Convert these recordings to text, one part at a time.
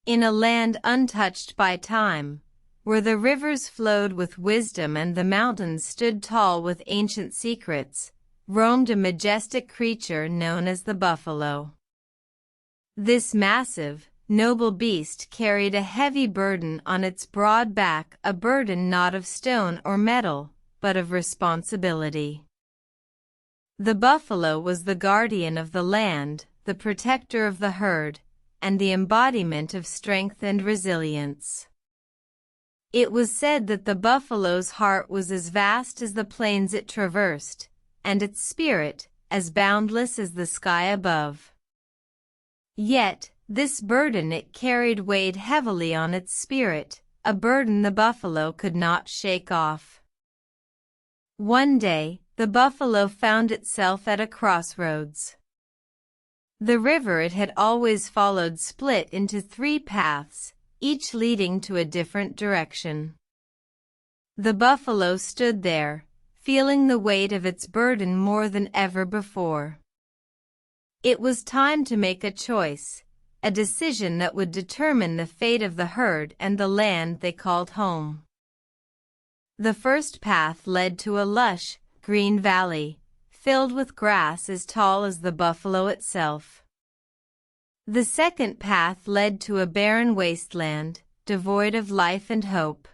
In a land untouched by time, where the rivers flowed with wisdom and the mountains stood tall with ancient secrets, roamed a majestic creature known as the buffalo. This massive, noble beast carried a heavy burden on its broad back, a burden not of stone or metal, but of responsibility. The buffalo was the guardian of the land, the protector of the herd, and the embodiment of strength and resilience. It was said that the buffalo's heart was as vast as the plains it traversed, and its spirit as boundless as the sky above. Yet, this burden it carried weighed heavily on its spirit, a burden the buffalo could not shake off. One day, the buffalo found itself at a crossroads. The river it had always followed split into 3 paths, each leading to a different direction. The buffalo stood there, feeling the weight of its burden more than ever before. It was time to make a choice, a decision that would determine the fate of the herd and the land they called home. The first path led to a lush, green valley, filled with grass as tall as the buffalo itself. The second path led to a barren wasteland, devoid of life and hope.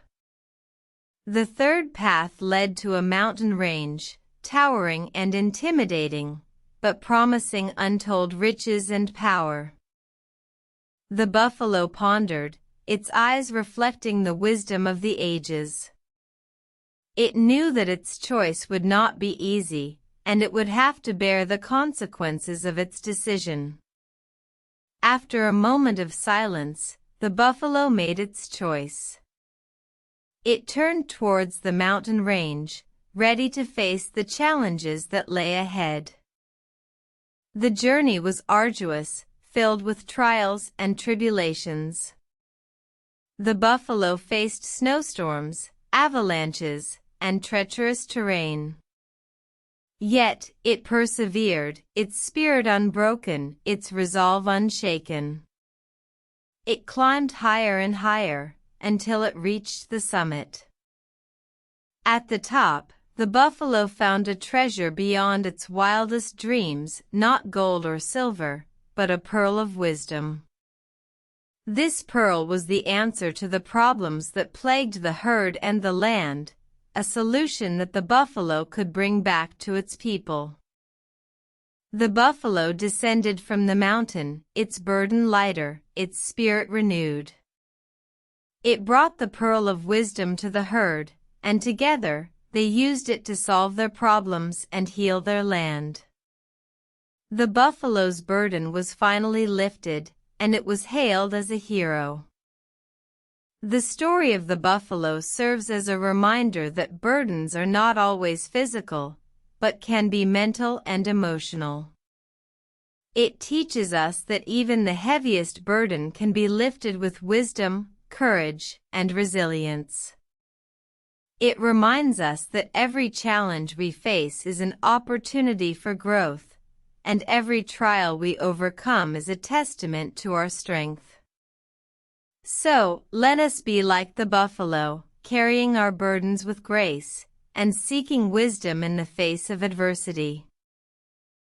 The third path led to a mountain range, towering and intimidating, but promising untold riches and power. The buffalo pondered, its eyes reflecting the wisdom of the ages. It knew that its choice would not be easy, and it would have to bear the consequences of its decision. After a moment of silence, the buffalo made its choice. It turned towards the mountain range, ready to face the challenges that lay ahead. The journey was arduous, filled with trials and tribulations. The buffalo faced snowstorms, avalanches, and treacherous terrain. Yet, it persevered, its spirit unbroken, its resolve unshaken. It climbed higher and higher, until it reached the summit. At the top, the buffalo found a treasure beyond its wildest dreams, not gold or silver, but a pearl of wisdom. This pearl was the answer to the problems that plagued the herd and the land, a solution that the buffalo could bring back to its people. The buffalo descended from the mountain, its burden lighter, its spirit renewed. It brought the pearl of wisdom to the herd, and together, they used it to solve their problems and heal their land. The buffalo's burden was finally lifted, and it was hailed as a hero. The story of the buffalo serves as a reminder that burdens are not always physical, but can be mental and emotional. It teaches us that even the heaviest burden can be lifted with wisdom, courage, and resilience. It reminds us that every challenge we face is an opportunity for growth, and every trial we overcome is a testament to our strength. So, let us be like the buffalo, carrying our burdens with grace, and seeking wisdom in the face of adversity.